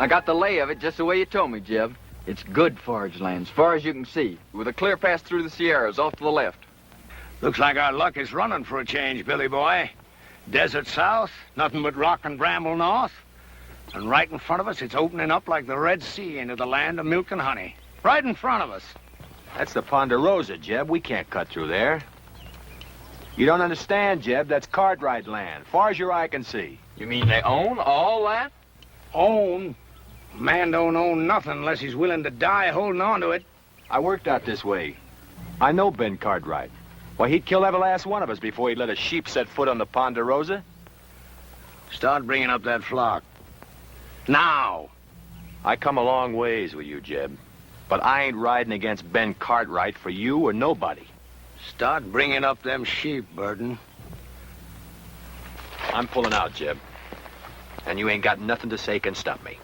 I got the lay of it just the way you told me, Jeb. It's good forage land, as far as you can see, with a clear pass through the Sierras off to the left. Looks like our luck is running for a change, Billy boy. Desert south, nothing but rock and bramble north. And right in front of us, it's opening up like the Red Sea into the land of milk and honey. Right in front of us. That's the Ponderosa, Jeb. We can't cut through there. You don't understand, Jeb. That's Cartwright land, far as your eye can see. You mean they own all that? Own? Man don't own nothing unless he's willing to die holding on to it. I worked out this way. I know Ben Cartwright. Why, he'd kill every last one of us before he'd let a sheep set foot on the Ponderosa. Start bringing up that flock. Now! I come a long ways with you, Jeb. But I ain't riding against Ben Cartwright for you or nobody. Start bringing up them sheep, Burton. I'm pulling out, Jeb. And you ain't got nothing to say can stop me.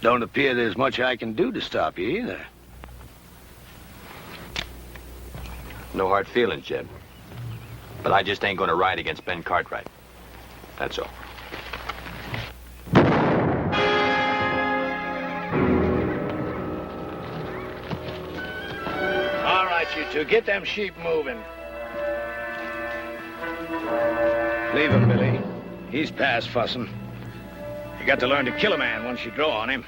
Don't appear there's much I can do to stop you either. No hard feelings, Jeb. But I just ain't gonna ride against Ben Cartwright. That's all. All right, you two, get them sheep moving. Leave him, Billy. He's past fussing. You got to learn to kill a man once you draw on him.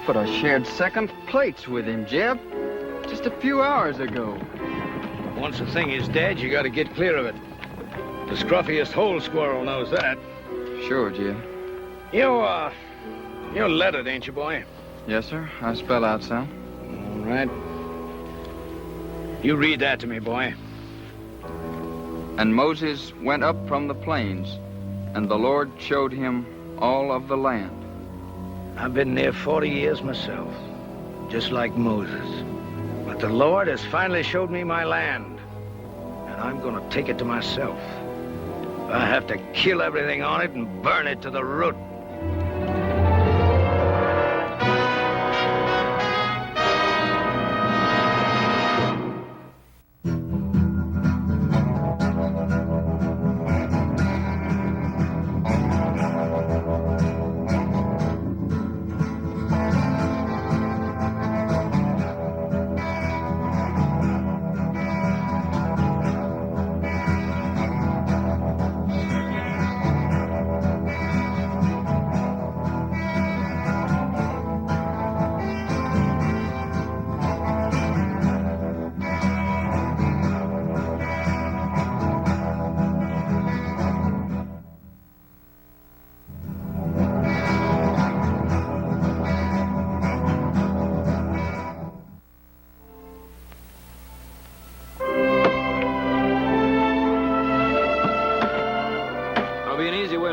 But I shared second plates with him, Jeb. Just a few hours ago. Once a thing is dead, you got to get clear of it. The scruffiest hole squirrel knows that. Sure, Jeb. You're lettered, ain't you, boy? Yes, sir. I spell out some. All right. You read that to me, boy. And Moses went up from the plains, and the Lord showed him all of the land. I've been there 40 years myself, just like Moses. But the Lord has finally showed me my land, and I'm going to take it to myself. I have to kill everything on it and burn it to the root.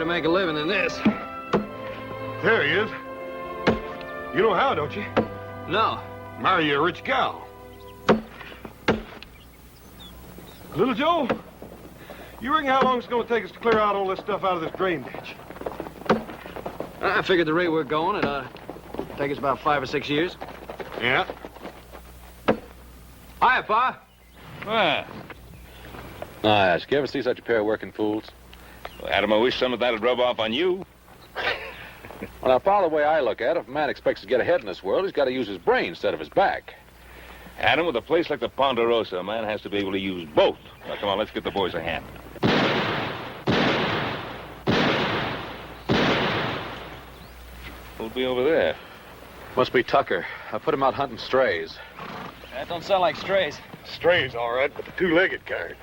Make a living in this. There he is. You know how, don't you? No. Marry a rich gal. Little Joe, you reckon how long it's going to take us to clear out all this stuff out of this drain ditch? I figured the rate we're going, it'd take us about 5 or 6 years. Yeah. Hiya, Pa. Nice. You ever see such a pair of working fools? Well, Adam, I wish some of that would rub off on you. Well, now, Pa, the way I look at it, if a man expects to get ahead in this world, he's got to use his brain instead of his back. Adam, with a place like the Ponderosa, a man has to be able to use both. Now, come on, let's get the boys a hand. Who'll be over there? Must be Tucker. I put him out hunting strays. That don't sound like strays. Strays, all right, but the two-legged kind.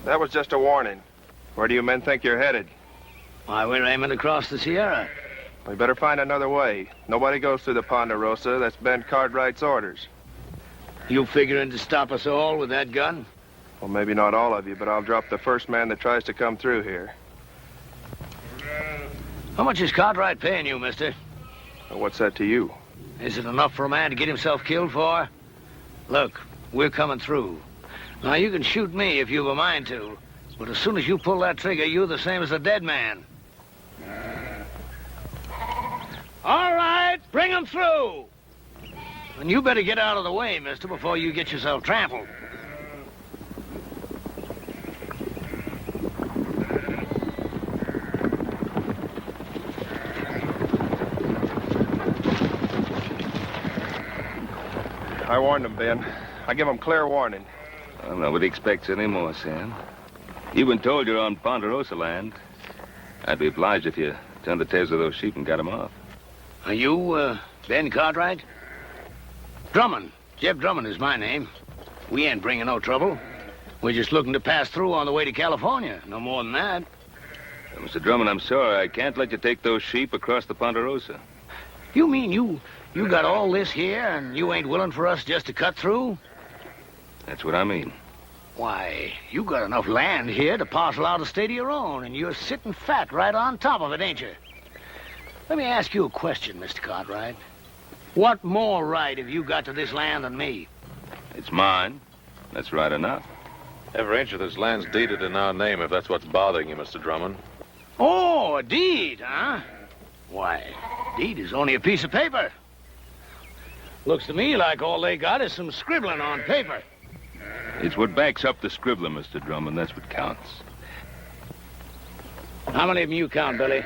That was just a warning. Where do you men think you're headed? Why, we're aiming across the Sierra. We better find another way. Nobody goes through the Ponderosa. That's Ben Cartwright's orders. You figuring to stop us all with that gun? Well, maybe not all of you, but I'll drop the first man that tries to come through here. How much is Cartwright paying you, mister? Well, what's that to you? Is it enough for a man to get himself killed for? Look, we're coming through. Now, you can shoot me if you've a mind to, but as soon as you pull that trigger, you're the same as a dead man. All right, bring him through. And you better get out of the way, mister, before you get yourself trampled. I warned him, Ben. I give him clear warning. Well, nobody expects any more, Sam. You've been told you're on Ponderosa land. I'd be obliged if you turned the tails of those sheep and got them off. Are you, Ben Cartwright? Drummond. Jeff Drummond is my name. We ain't bringing no trouble. We're just looking to pass through on the way to California. No more than that. Mr. Drummond, I'm sorry. I can't let you take those sheep across the Ponderosa. You mean you got all this here and you ain't willing for us just to cut through? That's what I mean. Why, you got enough land here to parcel out a state of your own, and you're sitting fat right on top of it, ain't you? Let me ask you a question, Mr. Cartwright. What more right have you got to this land than me? It's mine. That's right enough. Every inch of this land's deeded in our name, if that's what's bothering you, Mr. Drummond. Oh, a deed, huh? Why, deed is only a piece of paper. Looks to me like all they got is some scribbling on paper. It's what backs up the scribbler, Mr. Drummond. That's what counts. How many of them you count, Billy?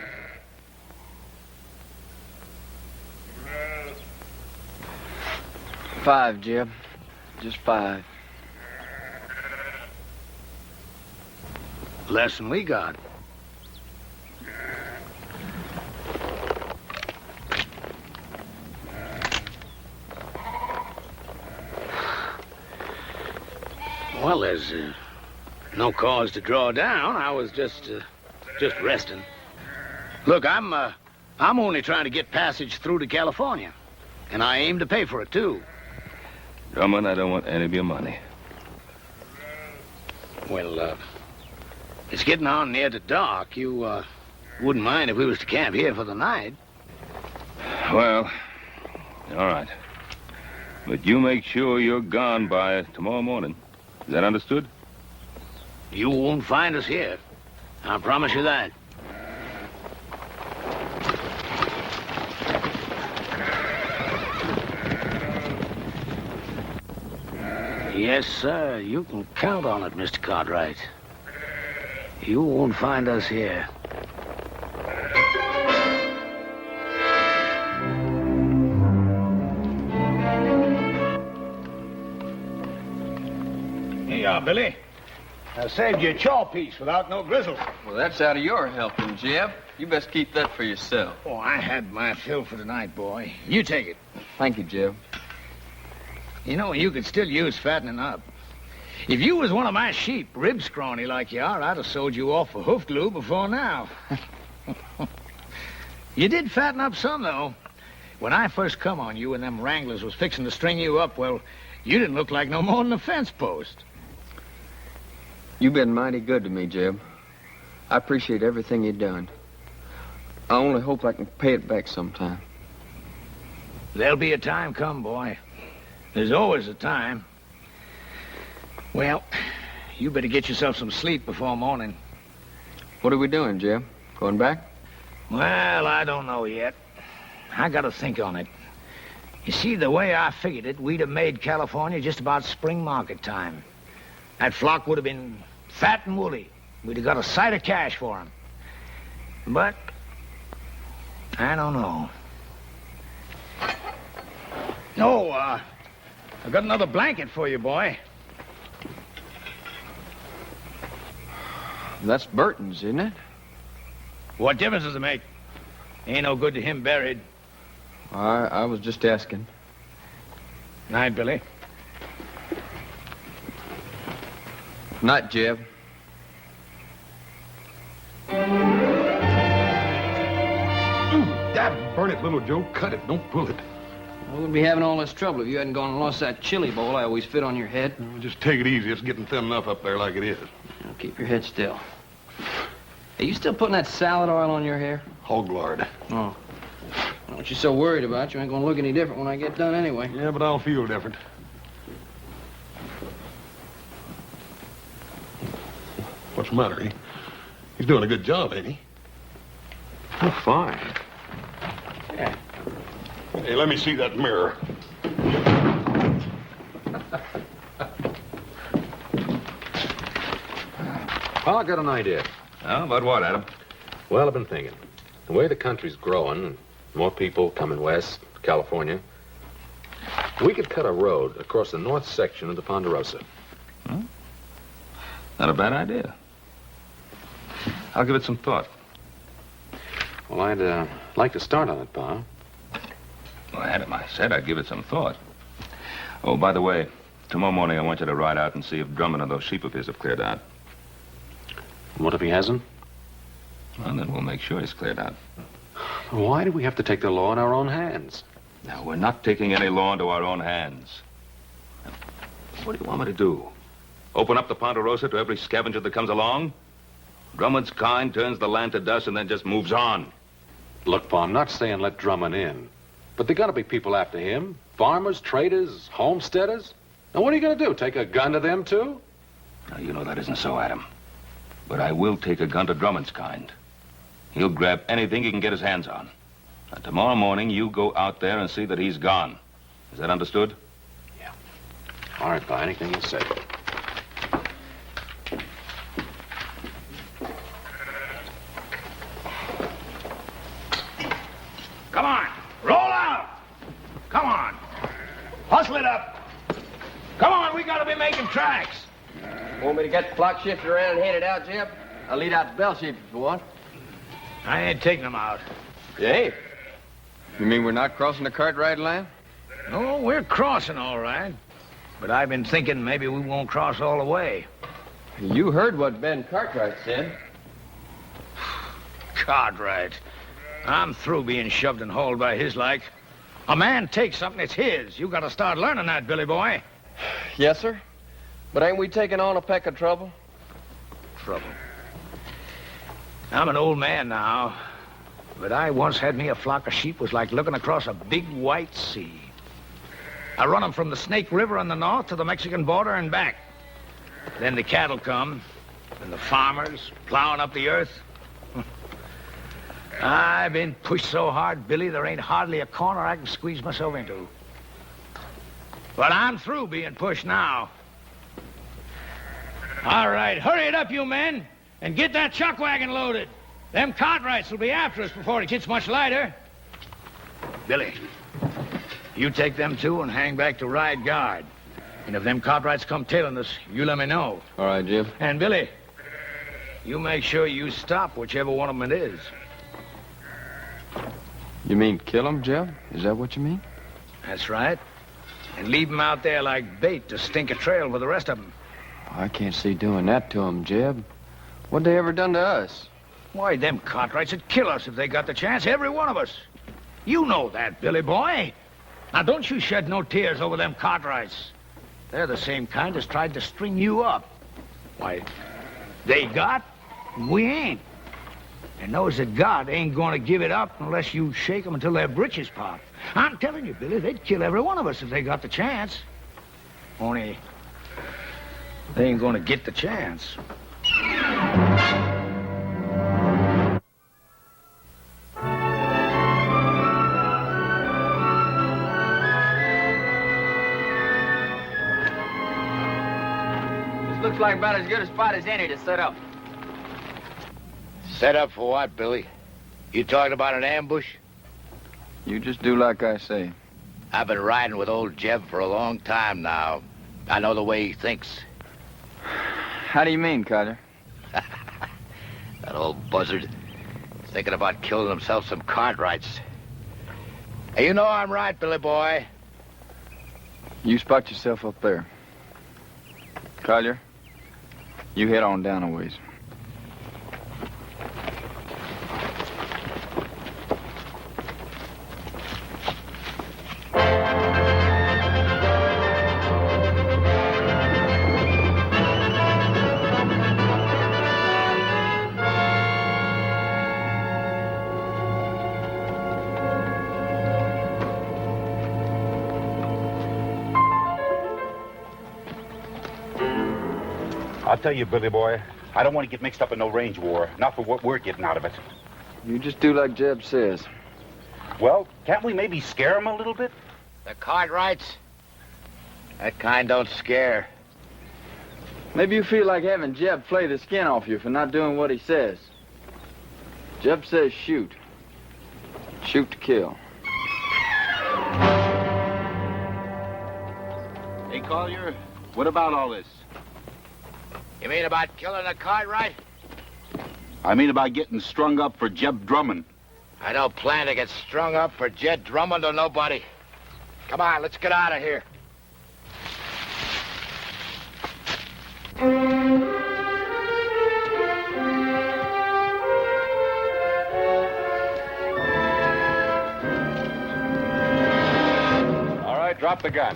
Five, Jeb. Just 5. Less than we got. Well, there's no cause to draw down. I was just resting. Look, I'm only trying to get passage through to California, and I aim to pay for it too. Drummond, I don't want any of your money. Well, it's getting on near to dark. You wouldn't mind if we was to camp here for the night? Well, all right. But you make sure you're gone by tomorrow morning. Is that understood? You won't find us here. I promise you that. Yes, sir. You can count on it, Mr. Cartwright. You won't find us here. Here you are, Billy. I saved you a chaw piece without no grizzle. Well, that's out of your helping, Jeb. You best keep that for yourself. Oh, I had my fill for tonight, boy. You take it. Thank you, Jeb. You know, you could still use fattening up. If you was one of my sheep, rib scrawny like you are, I'd have sold you off for hoof glue before now. You did fatten up some, though. When I first come on you and them wranglers was fixing to string you up, well, you didn't look like no more than a fence post. You've been mighty good to me, Jeb. I appreciate everything you've done. I only hope I can pay it back sometime. There'll be a time come, boy. There's always a time. Well, you better get yourself some sleep before morning. What are we doing, Jeb? Going back? Well, I don't know yet. I gotta think on it. You see, the way I figured it, we'd have made California just about spring market time. That flock would have been fat and woolly. We'd have got a sight of cash for 'em. But I don't know. Oh, I got another blanket for you, boy. That's Burton's, isn't it? What difference does it make? Ain't no good to him buried. I was just asking. Night, Billy. Night, Jeb. Dad, burn it, little Joe. Cut it. Don't pull it. I wouldn't be having all this trouble if you hadn't gone and lost that chili bowl I always fit on your head. Just take it easy. It's getting thin enough up there like it is. Now, keep your head still. Are you still putting that salad oil on your hair? Hog lard. Oh. What you so worried about? You ain't gonna look any different when I get done anyway. Yeah, but I'll feel different. What's the matter? He's doing a good job, ain't he? Oh, fine. Hey, let me see that mirror. Oh, I got an idea. Oh, about what, Adam? Well, I've been thinking. The way the country's growing, and more people coming west, California, we could cut a road across the north section of the Ponderosa. Huh? Not a bad idea. I'll give it some thought. Well, I'd like to start on it, Pa. Well, Adam, I said I'd give it some thought. Oh, by the way, tomorrow morning I want you to ride out and see if Drummond and those sheep of his have cleared out. What if he hasn't? Well, then we'll make sure he's cleared out. Why do we have to take the law in our own hands? Now, we're not taking any law into our own hands. Now, what do you want me to do? Open up the Ponderosa to every scavenger that comes along? Drummond's kind turns the land to dust and then just moves on. Look, Pa, I'm not saying let Drummond in. But there gotta be people after him. Farmers, traders, homesteaders. Now, what are you gonna do? Take a gun to them, too? Now, you know that isn't so, Adam. But I will take a gun to Drummond's kind. He'll grab anything he can get his hands on. Now, tomorrow morning, you go out there and see that he's gone. Is that understood? Yeah. All right, Pa, anything you say. Come on, roll out. Come on, hustle it up. Come on, we gotta be making tracks. Want me to get the flock shifted around and headed out, Jeb? I'll lead out the bell sheep if you want. I ain't taking them out. You ain't? You mean we're not crossing the Cartwright line? No, we're crossing all right. But I've been thinking maybe we won't cross all the way. You heard what Ben Cartwright said. Cartwright. I'm through being shoved and hauled by his like. A man takes something, it's his. You gotta start learning that, Billy boy. Yes, sir. But ain't we taking on a peck of trouble? Trouble. I'm an old man now, but I once had me a flock of sheep was like looking across a big white sea. I run them from the Snake River on the north to the Mexican border and back. Then the cattle come, and the farmers plowing up the earth. I've been pushed so hard, Billy, there ain't hardly a corner I can squeeze myself into. But I'm through being pushed now. All right, hurry it up, you men, and get that chuck wagon loaded. Them Cartwrights will be after us before it gets much lighter. Billy, you take them two and hang back to ride guard. And if them Cartwrights come tailing us, you let me know. All right, Jim. And Billy, you make sure you stop whichever one of them it is. You mean kill him, Jeb? Is that what you mean? That's right. And leave them out there like bait to stink a trail with the rest of them. I can't see doing that to him, Jeb. What they ever done to us? Why, them Cartwrights would kill us if they got the chance, every one of us. You know that, Billy boy. Now, don't you shed no tears over them Cartwrights. They're the same kind as tried to string you up. Why, they got, we ain't. And those that got ain't gonna give it up unless you shake them until their britches pop. I'm telling you, Billy, they'd kill every one of us if they got the chance. Only, they ain't gonna get the chance. This looks like about as good a spot as any to set up. Set up for what, Billy? You talking about an ambush? You just do like I say. I've been riding with old Jeb for a long time now. I know the way he thinks. How do you mean, Carter? That old buzzard is thinking about killing himself some Cartwrights. Hey, you know I'm right, Billy boy. You spot yourself up there. Collier, you head on down a ways. I'll tell you, Billy boy, I don't want to get mixed up in no range war. Not for what we're getting out of it. You just do like Jeb says. Well, can't we maybe scare them a little bit? The Cartwrights? That kind don't scare. Maybe you feel like having Jeb flay the skin off you for not doing what he says. Jeb says shoot. Shoot to kill. Hey, Collier, what about all this? You mean about killing a Cartwright? I mean about getting strung up for Jeb Drummond. I don't plan to get strung up for Jed Drummond or nobody. Come on, let's get out of here. All right, drop the gun.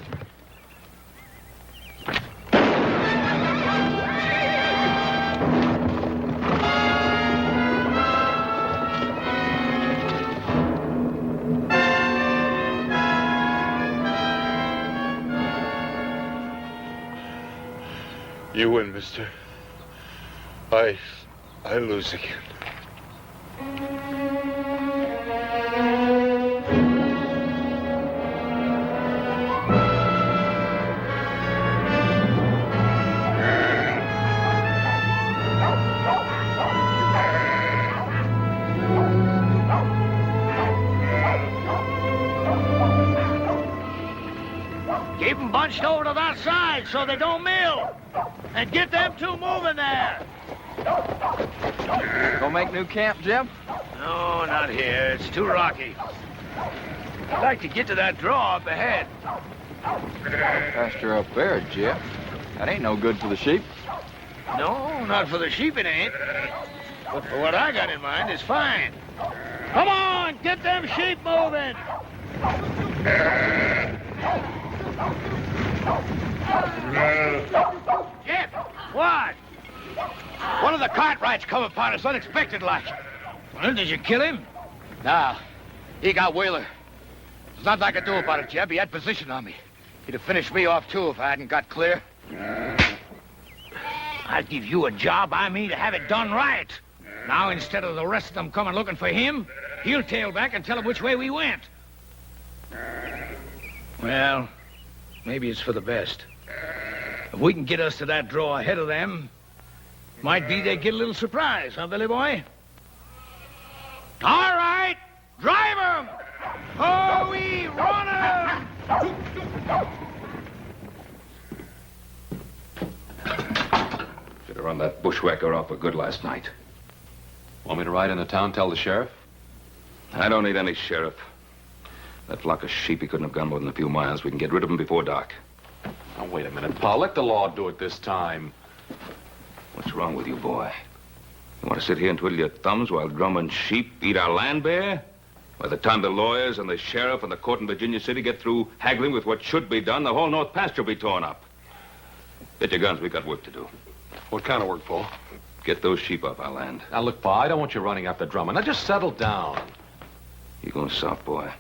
You win, mister. I lose again. Keep them bunched over to that side so they don't mill. And get them two moving there. Gonna make new camp, Jeb? No, not here. It's too rocky. I'd like to get to that draw up ahead. Pasture up there, Jeb. That ain't no good for the sheep. No, not for the sheep it ain't. But for what I got in mind, it's fine. Come on, get them sheep moving. Jeb! What? One of the Cartwrights come upon us unexpected like. Well, did you kill him? Nah, he got Wheeler. There's nothing I could do about it, Jeb. He had position on me. He'd have finished me off, too, if I hadn't got clear. I'll give you a job I mean to have it done right. Now, instead of the rest of them coming looking for him, he'll tail back and tell them which way we went. Well, maybe it's for the best. If we can get us to that draw ahead of them, might be they get a little surprise, huh, Billy Boy? All right, drive 'em! Oh, we run 'em! Should have run that bushwhacker off for good last night. Want me to ride into town, tell the sheriff? I don't need any sheriff. That flock of sheep, he couldn't have gone more than a few miles. We can get rid of them before dark. Now, wait a minute, Paul. Let the law do it this time. What's wrong with you, boy? You want to sit here and twiddle your thumbs while Drummond's sheep eat our land bare? By the time the lawyers and the sheriff and the court in Virginia City get through haggling with what should be done, the whole North Pasture will be torn up. Get your guns. We got work to do. What kind of work, Paul? Get those sheep off our land. Now, look, Paul, I don't want you running after Drummond. Now, just settle down. You going soft, boy?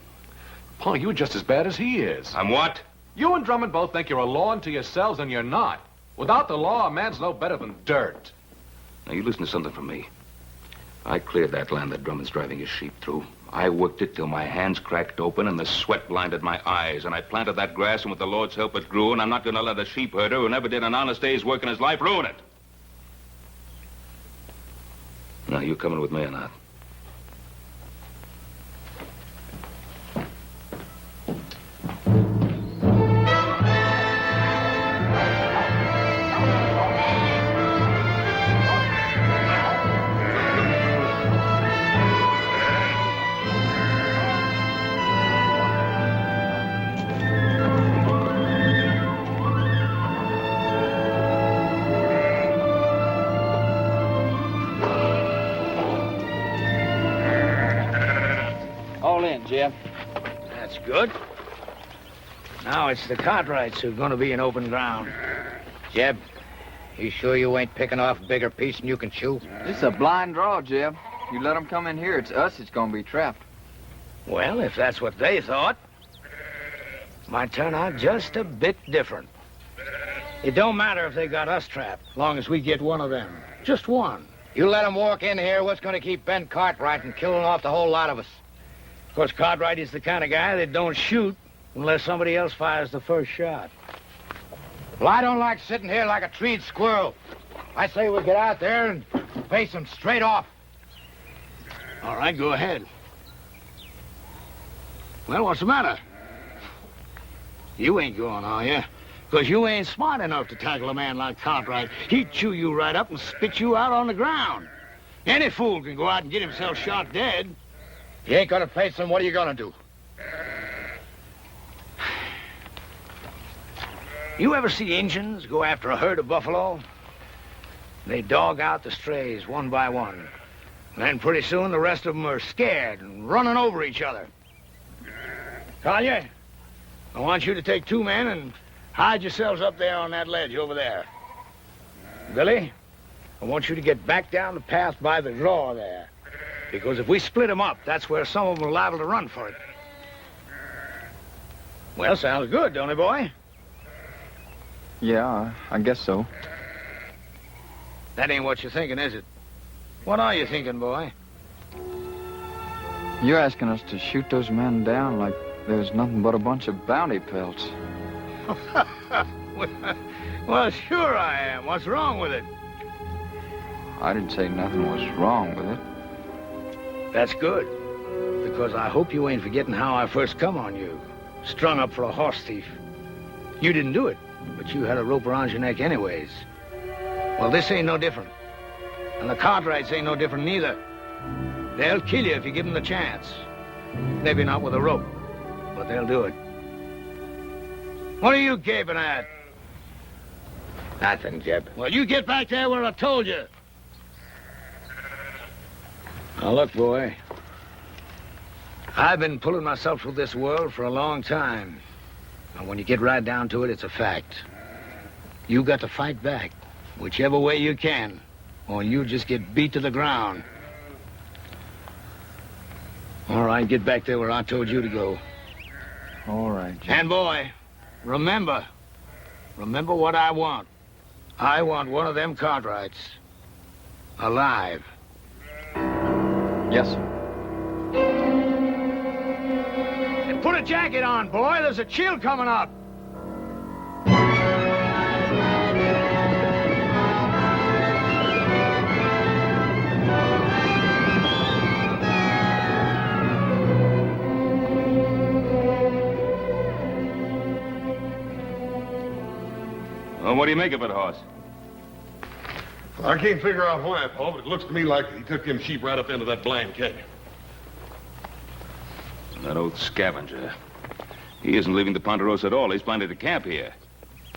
Paul, you're just as bad as he is. I'm what? You and Drummond both think you're a law unto yourselves, and you're not. Without the law, a man's no better than dirt. Now, you listen to something from me. I cleared that land that Drummond's driving his sheep through. I worked it till my hands cracked open and the sweat blinded my eyes. And I planted that grass, and with the Lord's help, it grew. And I'm not going to let a sheep herder who never did an honest day's work in his life ruin it. Now, you coming with me or not? Jeb. That's good. Now it's the Cartwrights who are going to be in open ground. Jeb, you sure you ain't picking off a bigger piece than you can chew? It's a blind draw, Jeb. You let them come in here, it's us that's going to be trapped. Well, if that's what they thought, might turn out just a bit different. It don't matter if they got us trapped, long as we get one of them. Just one. You let them walk in here, what's going to keep Ben Cartwright from killing off the whole lot of us? Of course, Cartwright is the kind of guy that don't shoot unless somebody else fires the first shot. Well, I don't like sitting here like a treed squirrel. I say we get out there and face them straight off. All right, go ahead. Well, what's the matter? You ain't going, are you? Because you ain't smart enough to tackle a man like Cartwright. He'd chew you right up and spit you out on the ground. Any fool can go out and get himself shot dead. You ain't gonna face him, what are you gonna do? You ever see Injuns go after a herd of buffalo? They dog out the strays one by one. And then pretty soon the rest of them are scared and running over each other. Collier, I want you to take 2 men and hide yourselves up there on that ledge over there. Billy, I want you to get back down the path by the draw there. Because if we split them up, that's where some of them are liable to run for it. Well, sounds good, don't it, boy? Yeah, I guess so. That ain't what you're thinking, is it? What are you thinking, boy? You're asking us to shoot those men down like there's nothing but a bunch of bounty pelts. Well, sure I am. What's wrong with it? I didn't say nothing was wrong with it. That's good. Because I hope you ain't forgetting how I first come on you. Strung up for a horse thief. You didn't do it, but you had a rope around your neck anyways. Well, this ain't no different. And the Cartwrights ain't no different neither. They'll kill you if you give them the chance. Maybe not with a rope, but they'll do it. What are you gaping at? Nothing, Jeb. Well, you get back there where I told you. Now, look, boy. I've been pulling myself through this world for a long time. And when you get right down to it, it's a fact. You got to fight back, whichever way you can, or you just get beat to the ground. All right, get back there where I told you to go. All right, Jim. And, boy, remember what I want. I want one of them Cartwrights alive. Yes, sir. And put a jacket on, boy. There's a chill coming up. Well, what do you make of it, Hoss? I can't figure out why, Paul, but it looks to me like he took them sheep right up into that blind canyon. That old scavenger. He isn't leaving the Ponderosa at all. He's planning to camp here.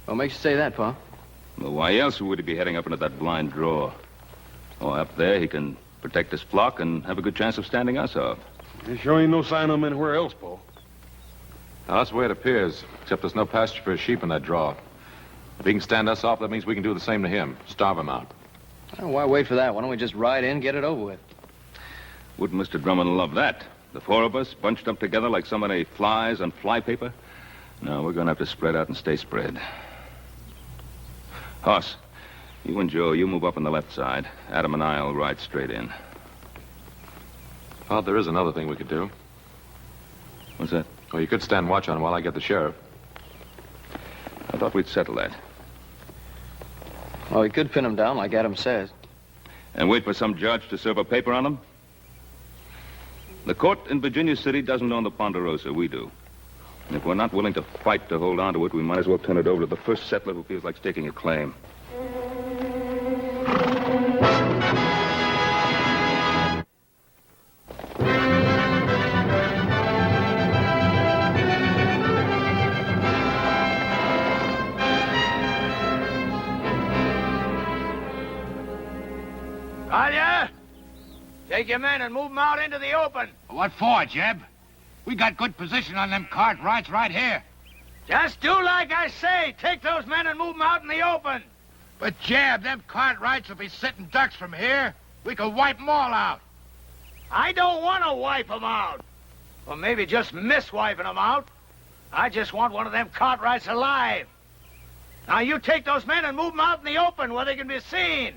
What makes you say that, Pa? Well, why else would he be heading up into that blind draw? Oh, up there he can protect his flock and have a good chance of standing us off. There sure ain't no sign of him anywhere else, Paul. Now, that's the way it appears, except there's no pasture for his sheep in that draw. If he can stand us off, that means we can do the same to him. Starve him out. Oh, why wait for that? Why don't we just ride in, get it over with? Wouldn't Mr. Drummond love that? The 4 of us bunched up together like so many flies on flypaper? No, we're going to have to spread out and stay spread. Hoss, you and Joe, you move up on the left side. Adam and I'll ride straight in. Oh, there is another thing we could do. What's that? Well, you could stand watch on him while I get the sheriff. I thought we'd settle that. Oh, we could pin him down like Adam says. And wait for some judge to serve a paper on him? The court in Virginia City doesn't own the Ponderosa. We do. And if we're not willing to fight to hold on to it, we might as well turn it over to the first settler who feels like staking a claim. Talia, take your men and move them out into the open. What for, Jeb? We got good position on them Cartwrights right here. Just do like I say. Take those men and move them out in the open. But, Jeb, them Cartwrights will be sitting ducks from here. We could wipe them all out. I don't want to wipe them out. Or maybe just miss wiping them out. I just want one of them Cartwrights alive. Now, you take those men and move them out in the open where they can be seen.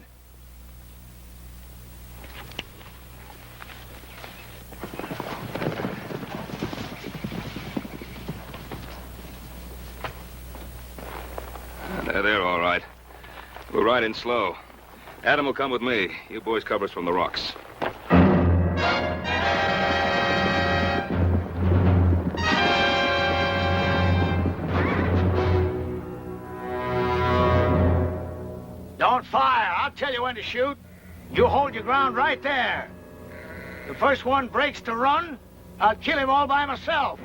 We'll ride in slow. Adam will come with me. You boys cover us from the rocks. Don't fire. I'll tell you when to shoot. You hold your ground right there. The first one breaks to run, I'll kill him all by myself.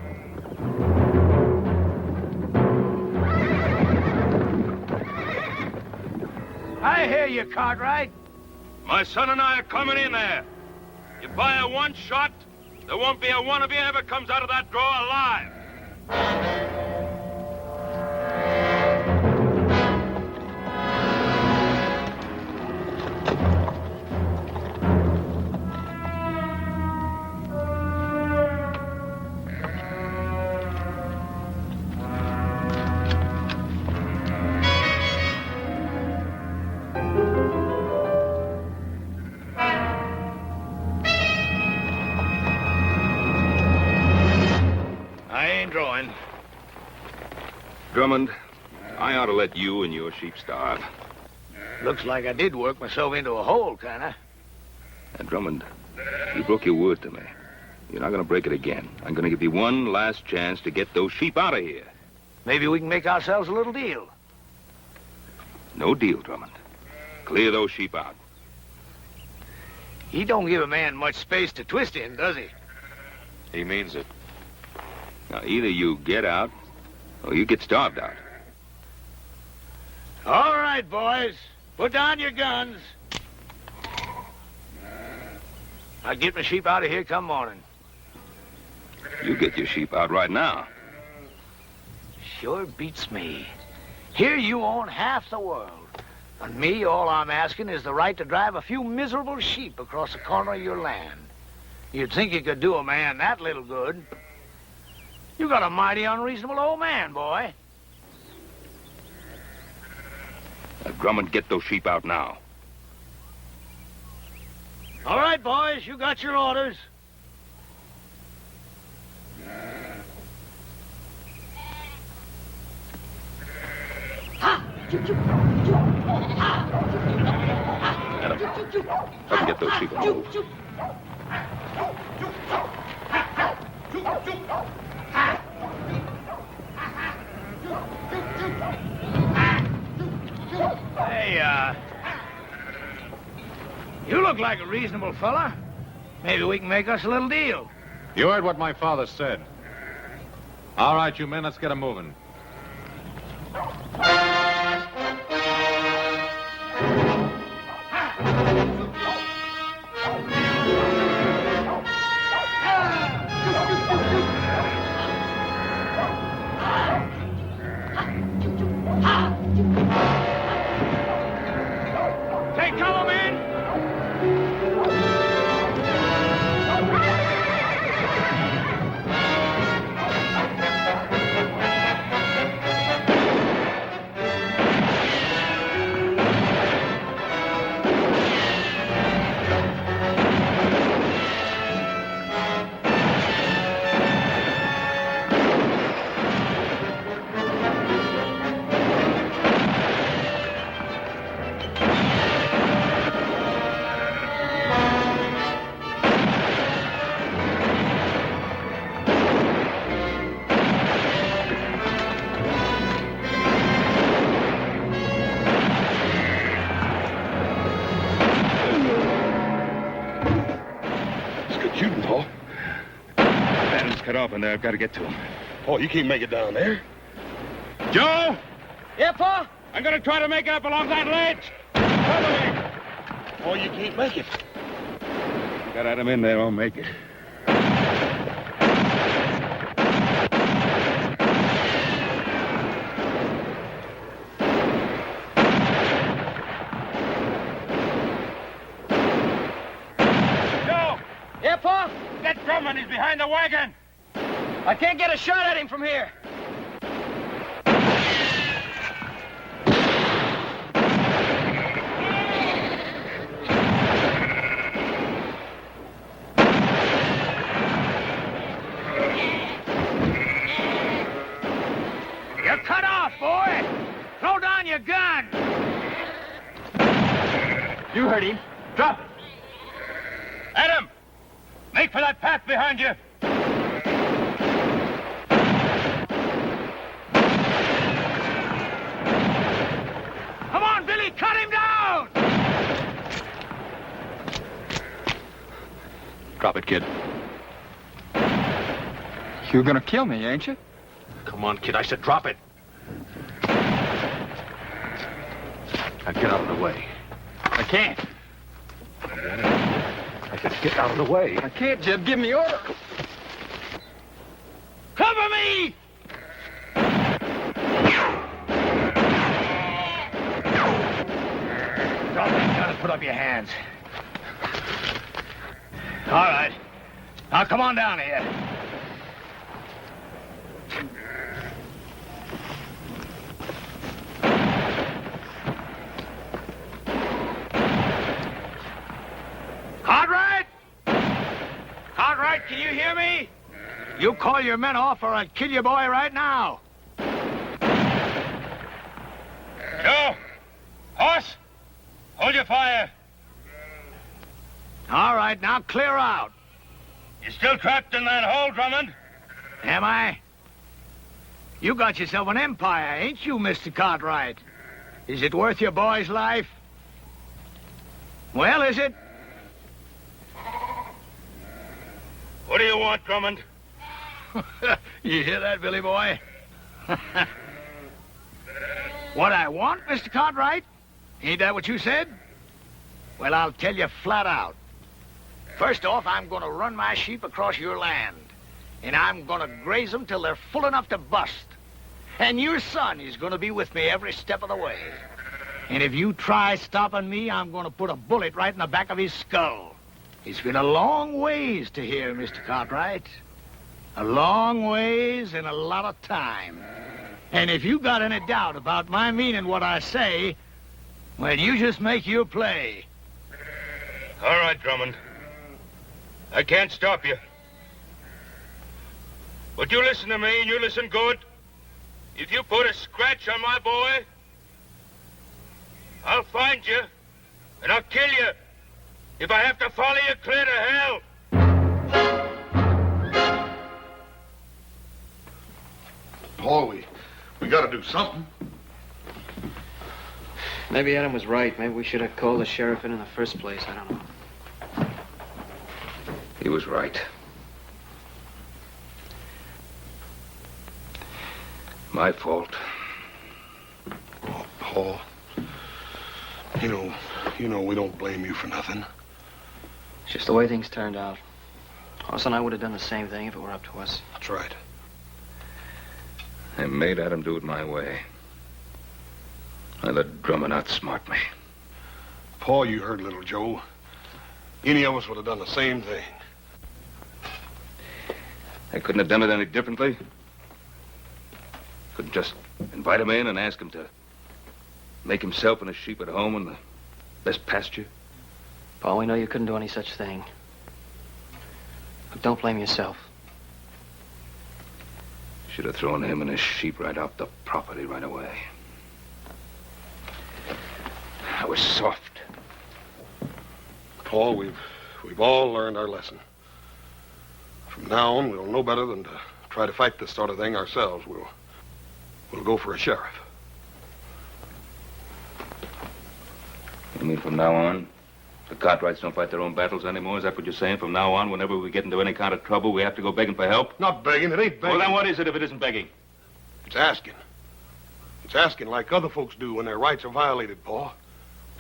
I hear you, Cartwright. My son and I are coming in there. You fire one shot, there won't be a one of you ever comes out of that draw alive. Drummond, I ought to let you and your sheep starve. Looks like I did work myself into a hole, kinda. And Drummond, you broke your word to me. You're not going to break it again. I'm going to give you one last chance to get those sheep out of here. Maybe we can make ourselves a little deal. No deal, Drummond. Clear those sheep out. He don't give a man much space to twist in, does he? He means it. Now, either you get out, or you get starved out. All right, boys. Put down your guns. I'll get my sheep out of here come morning. You get your sheep out right now. Sure beats me. Here you own half the world. And me, all I'm asking is the right to drive a few miserable sheep across the corner of your land. You'd think you could do a man that little good. You got a mighty unreasonable old man, boy. Now, Drummond, get those sheep out now. All right, boys, you got your orders. Let me get those sheep moved. Hey, you look like a reasonable fella. Maybe we can make us a little deal. You heard what my father said. All right, you men, let's get 'em moving. Take cover, men! Shooting, Paul. Adam's cut off in there. I've got to get to him. Paul, you can't make it down there. Joe! Yeah, Pa? I'm going to try to make it up along that ledge. Follow me. Oh, you can't make it. Got Adam in there. I'll make it. Yeah, Pa? That Drummond is behind the wagon. I can't get a shot at him from here. You're cut off, boy. Throw down your gun. You heard him. Drop it. Adam! Make for that path behind you! Come on, Billy, cut him down! Drop it, kid. You're gonna kill me, ain't you? Come on, kid. I said drop it. Now get out of the way. I can't. I said get out of the way. I can't, Jeb. Give me order. Cover me! Drop that gun and put up your hands. All right. Now come on down here. Cartwright! Cartwright, can you hear me? You call your men off or I'll kill your boy right now. Joe! Horse! Hold your fire. All right, now clear out. You still trapped in that hole, Drummond? Am I? You got yourself an empire, ain't you, Mr. Cartwright? Is it worth your boy's life? Well, is it? What do you want, Drummond? You hear that, Billy boy? What I want, Mr. Cartwright? Ain't that what you said? Well, I'll tell you flat out. First off, I'm going to run my sheep across your land. And I'm going to graze them till they're full enough to bust. And your son is going to be with me every step of the way. And if you try stopping me, I'm going to put a bullet right in the back of his skull. It's been a long ways to here, Mr. Cartwright. A long ways and a lot of time. And if you got any doubt about my meaning what I say, well, you just make your play. All right, Drummond. I can't stop you. But you listen to me, and you listen good. If you put a scratch on my boy, I'll find you, and I'll kill you. If I have to follow you clear to hell. Paul, we gotta do something. Maybe Adam was right. Maybe we should have called the sheriff in the first place. I don't know. He was right. My fault. Oh, Paul. You know we don't blame you for nothing. It's just the way things turned out. Hoss and I would have done the same thing if it were up to us. That's right. I made Adam do it my way. I let Drummond outsmart me. Paul, you heard little Joe. Any of us would have done the same thing. I couldn't have done it any differently. Couldn't just invite him in and ask him to make himself and his sheep at home in the best pasture. Paul, we know you couldn't do any such thing. But don't blame yourself. Should have thrown him and his sheep right off the property right away. I was soft. Paul, we've all learned our lesson. From now on, we'll know better than to try to fight this sort of thing ourselves. We'll go for a sheriff. You mean from now on, the Cartwrights don't fight their own battles anymore? Is that what you're saying? From now on, whenever we get into any kind of trouble, we have to go begging for help? Not begging. It ain't begging. Well, then what is it if it isn't begging? It's asking. It's asking like other folks do when their rights are violated, Paul.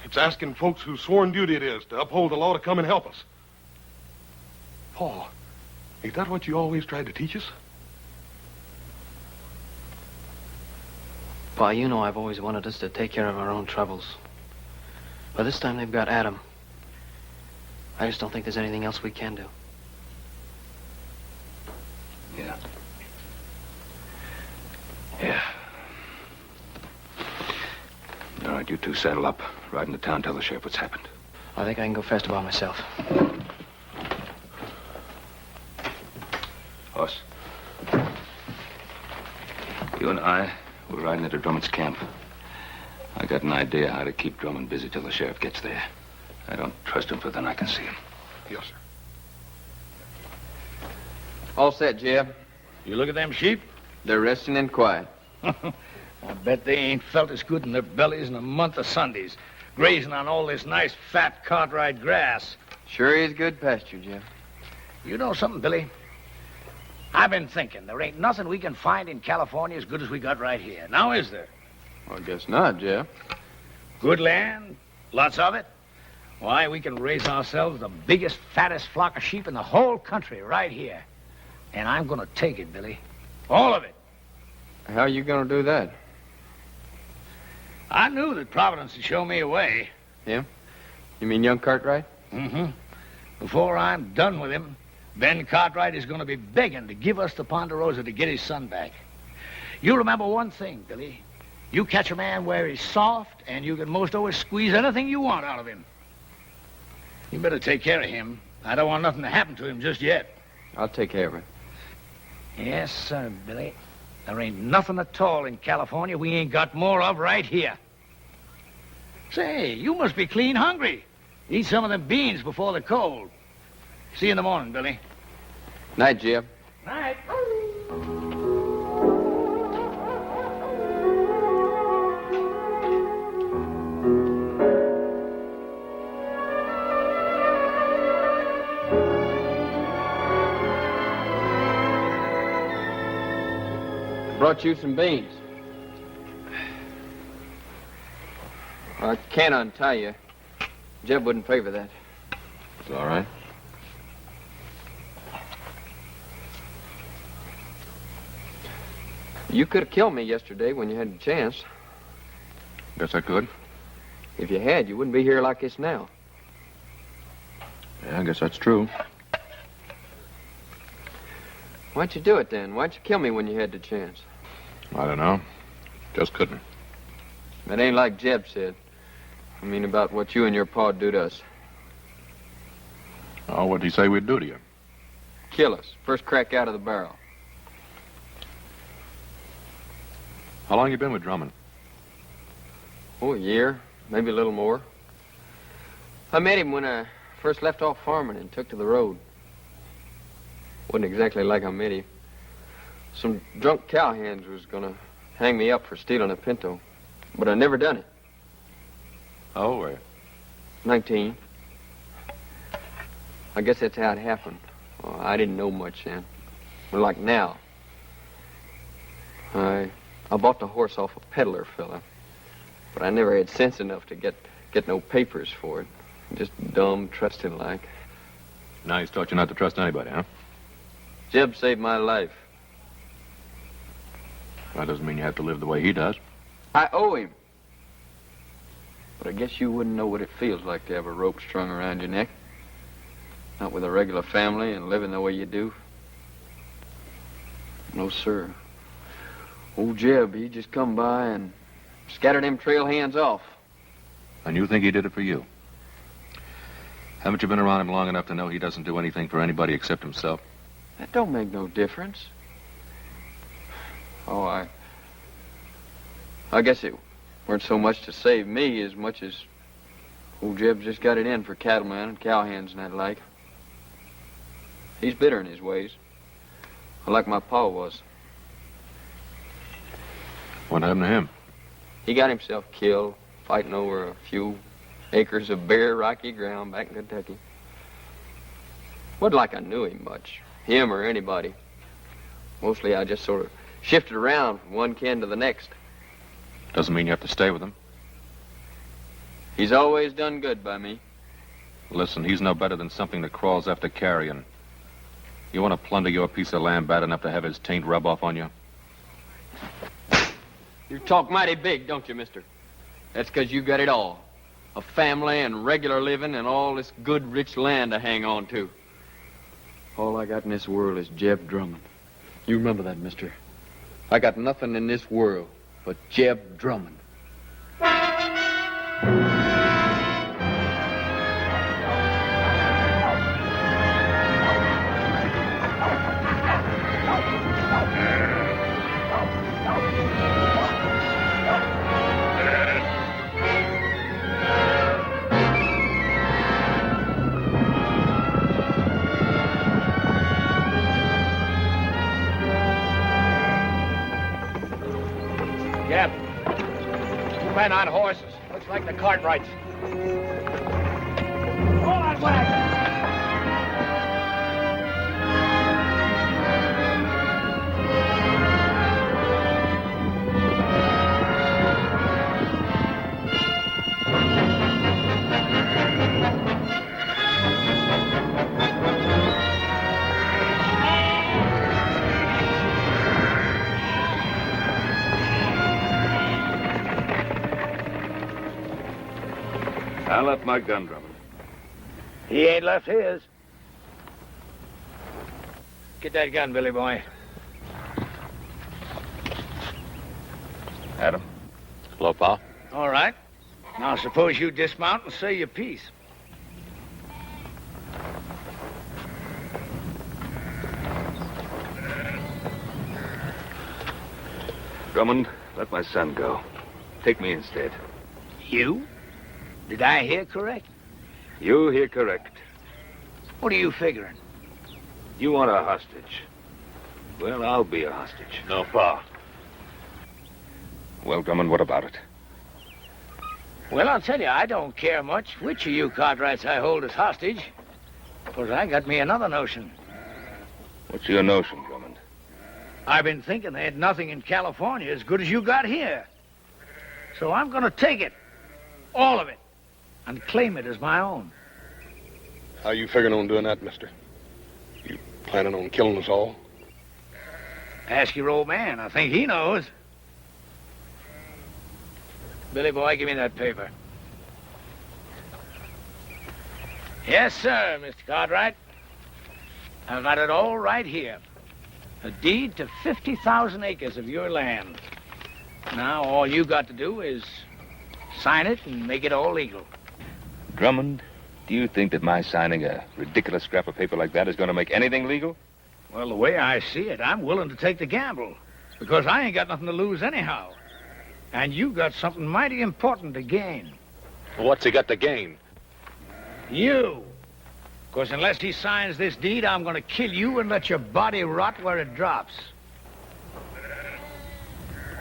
It's asking folks whose sworn duty it is to uphold the law to come and help us. Paul, ain't that what you always tried to teach us? Pa, you know I've always wanted us to take care of our own troubles. But this time they've got Adam. I just don't think there's anything else we can do. Yeah. Yeah. All right, you two saddle up. Ride into town, tell the sheriff what's happened. I think I can go faster by myself. Hoss. You and I, we're riding into Drummond's camp. I got an idea how to keep Drummond busy till the sheriff gets there. I don't trust him further than I can see him. Yes, sir. All set, Jeb. You look at them sheep? They're resting and quiet. I bet they ain't felt as good in their bellies in a month of Sundays, grazing on all this nice, fat Cartwright grass. Sure is good pasture, Jeb. You know something, Billy? I've been thinking there ain't nothing we can find in California as good as we got right here. Now, is there? Well, I guess not, Jeb. Good land, lots of it. Why, we can raise ourselves the biggest, fattest flock of sheep in the whole country right here. And I'm going to take it, Billy. All of it. How are you going to do that? I knew that Providence would show me a way. Yeah? You mean young Cartwright? Mm-hmm. Before I'm done with him, Ben Cartwright is going to be begging to give us the Ponderosa to get his son back. You remember one thing, Billy. You catch a man where he's soft, and you can most always squeeze anything you want out of him. You better take care of him. I don't want nothing to happen to him just yet. I'll take care of it. Yes, sir, Billy. There ain't nothing at all in California we ain't got more of right here. Say, you must be clean hungry. Eat some of them beans before the cold. See you in the morning, Billy. Night, Jeb. Night. Brought you some beans. I can't untie you. Jeb wouldn't favor that. It's all right. You could have killed me yesterday when you had the chance. Guess I could. If you had, you wouldn't be here like this now. Yeah, I guess that's true. Why'd you do it then? Why'd you kill me when you had the chance? I don't know. Just couldn't. That ain't like Jeb said. I mean about what you and your pa'd do to us. Oh, what'd he say we'd do to you? Kill us. First crack out of the barrel. How long you been with Drummond? Oh, a year. Maybe a little more. I met him when I first left off farming and took to the road. Wasn't exactly like I met him. Some drunk cowhands was gonna hang me up for stealing a pinto, but I never done it. How old were you? 19. I guess that's how it happened. Well, I didn't know much then. But like now. I bought the horse off a peddler fella, but I never had sense enough to get no papers for it. Just dumb, trusted like. Now he's taught you not to trust anybody, huh? Jeb saved my life. That doesn't mean you have to live the way he does. I owe him. But I guess you wouldn't know what it feels like to have a rope strung around your neck. Not with a regular family and living the way you do. No, sir. Old Jeb, he just come by and scattered them trail hands off. And you think he did it for you? Haven't you been around him long enough to know he doesn't do anything for anybody except himself? That don't make no difference. Oh, I guess it weren't so much to save me as much as old Jeb just got it in for cattlemen and cowhands and that like. He's bitter in his ways, like my pa was. What happened to him? He got himself killed fighting over a few acres of bare, rocky ground back in Kentucky. Wasn't like I knew him much, him or anybody. Mostly I just sort of shifted around from one kin to the next. Doesn't mean you have to stay with him. He's always done good by me. Listen, he's no better than something that crawls after carrion. You want to plunder your piece of land bad enough to have his taint rub off on you? You talk mighty big, don't you, mister? That's 'cause you got it all. A family and regular living and all this good, rich land to hang on to. All I got in this world is Jeb Drummond. You remember that, mister. I got nothing in this world but Jeb Drummond. Yep. 2 men on horses. Looks like the Cartwrights. Hold that wagon! I left my gun, Drummond. He ain't left his. Get that gun, Billy boy. Adam. Hello, Pa. All right. Now suppose you dismount and say your piece. Drummond, let my son go. Take me instead. You? Did I hear correct? You hear correct. What are you figuring? You want a hostage. Well, I'll be a hostage. No, Pa. Well, Drummond, what about it? Well, I'll tell you, I don't care much which of you Cartwrights I hold as hostage. Because I got me another notion. What's your notion, Drummond? I've been thinking they had nothing in California as good as you got here. So I'm going to take it. All of it. And claim it as my own. How you figuring on doing that, mister? You planning on killing us all? Ask your old man. I think he knows. Billy boy, give me that paper. Yes, sir, Mr. Cartwright. I've got it all right here. A deed to 50,000 acres of your land. Now, all you got to do is sign it and make it all legal. Drummond, do you think that my signing a ridiculous scrap of paper like that is going to make anything legal? Well, the way I see it, I'm willing to take the gamble. Because I ain't got nothing to lose anyhow. And you got something mighty important to gain. What's he got to gain? You. Because unless he signs this deed, I'm going to kill you and let your body rot where it drops.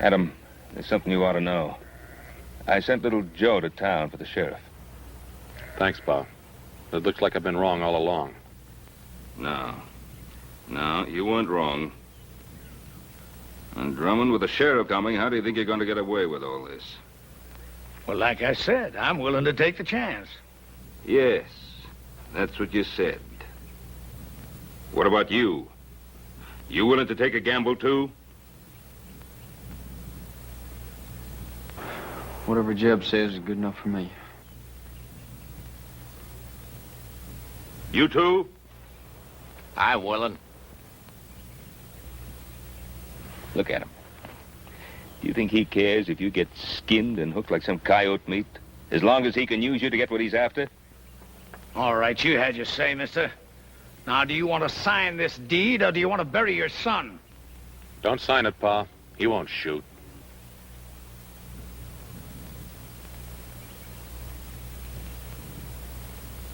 Adam, there's something you ought to know. I sent little Joe to town for the sheriff. Thanks, Pa. It looks like I've been wrong all along. No, you weren't wrong. And Drummond, with the sheriff coming, how do you think you're going to get away with all this? Well, like I said, I'm willing to take the chance. Yes, that's what you said. What about you? You willing to take a gamble, too? Whatever Jeb says is good enough for me. You too? I'm willing. Look at him. Do you think he cares if you get skinned and hooked like some coyote meat? As long as he can use you to get what he's after? All right, you had your say, mister. Now, do you want to sign this deed, or do you want to bury your son? Don't sign it, Pa. He won't shoot.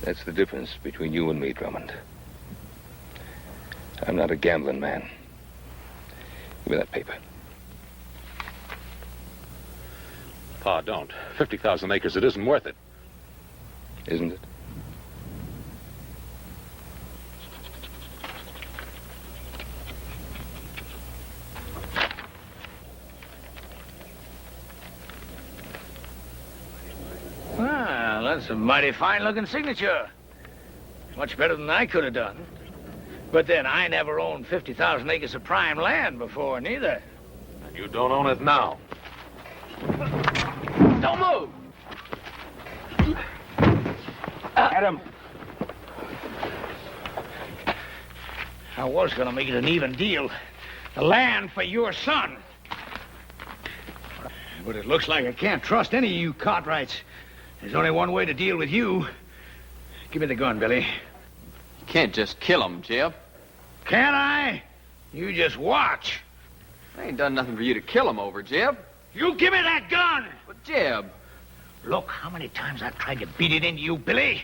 That's the difference between you and me, Drummond. I'm not a gambling man. Give me that paper. Pa, don't. 50,000 acres, it isn't worth it. Isn't it? Well, that's a mighty fine-looking signature. Much better than I could have done. But then, I never owned 50,000 acres of prime land before, neither. And you don't own it now. Don't move! Adam! I was going to make it an even deal. The land for your son. But it looks like I can't trust any of you Cartwrights. There's only one way to deal with you. Give me the gun, Billy. You can't just kill him, Jeb. Can't I? You just watch. I ain't done nothing for you to kill him over, Jeb. You give me that gun! But, Jeb... Look, how many times I've tried to beat it into you, Billy.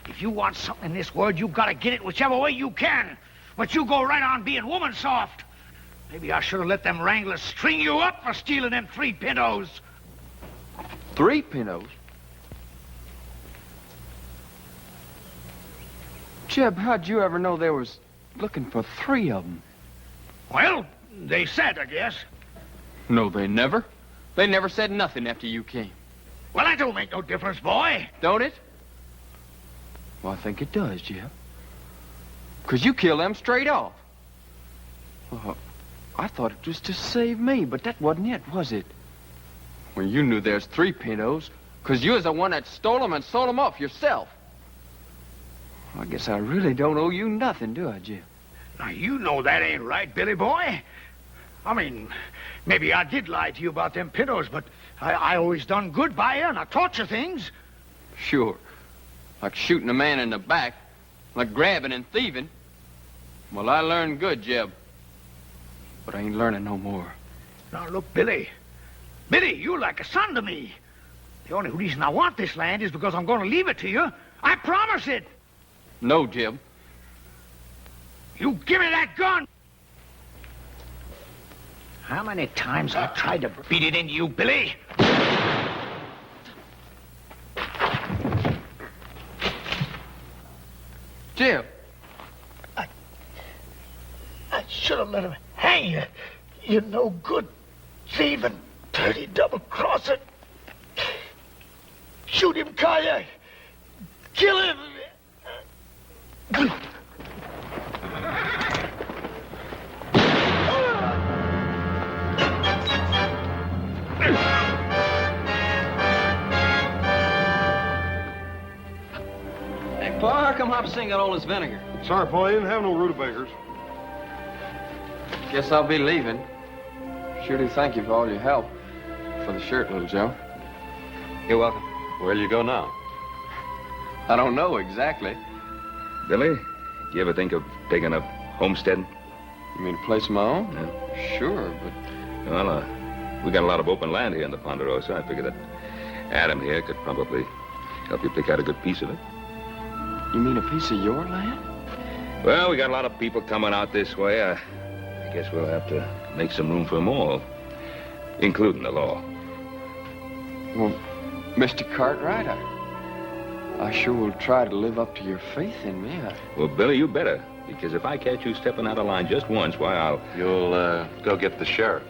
If you want something in this world, you gotta get it whichever way you can. But you go right on being woman soft. Maybe I should have let them wranglers string you up for stealing them 3 pintos. 3 pintos? Jeb, how'd you ever know they was looking for 3 of them? Well, they said, I guess. No, they never. They never said nothing after you came. Well, that don't make no difference, boy. Don't it? Well, I think it does, Jeb. 'Cause you killed them straight off. Well, I thought it was to save me, but that wasn't it, was it? Well, you knew there's 3 pintos, 'cause you was the one that stole them and sold them off yourself. I guess I really don't owe you nothing, do I, Jeb? Now, you know that ain't right, Billy boy. I mean, maybe I did lie to you about them pintos, but I always done good by you, and I taught you things. Sure. Like shooting a man in the back, like grabbing and thieving. Well, I learned good, Jeb. But I ain't learning no more. Now, look, Billy. Billy, you're like a son to me. The only reason I want this land is because I'm going to leave it to you. I promise it. No, Jeb. You give me that gun! How many times I tried to beat it into you, Billy? Jeb. I should have let him hang you. You're no good thieving, dirty double-crosser. Shoot him, Kayak. Kill him. Hey, Pa, how come Hop Sing got all this vinegar? Sorry, Paul, you didn't have no rutabagas. Guess I'll be leaving. Sure do thank you for all your help. For the shirt, little Joe. You're welcome. Where'll you go now? I don't know exactly. Billy, do you ever think of taking up homesteading? You mean a place of my own? Yeah. Sure, but... Well, we got a lot of open land here in the Ponderosa. I figure that Adam here could probably help you pick out a good piece of it. You mean a piece of your land? Well, we got a lot of people coming out this way. I guess we'll have to make some room for them all, including the law. Well, Mr. Cartwright, I sure will try to live up to your faith in me. Well, Billy, you better, because if I catch you stepping out of line just once, why, You'll, go get the sheriff.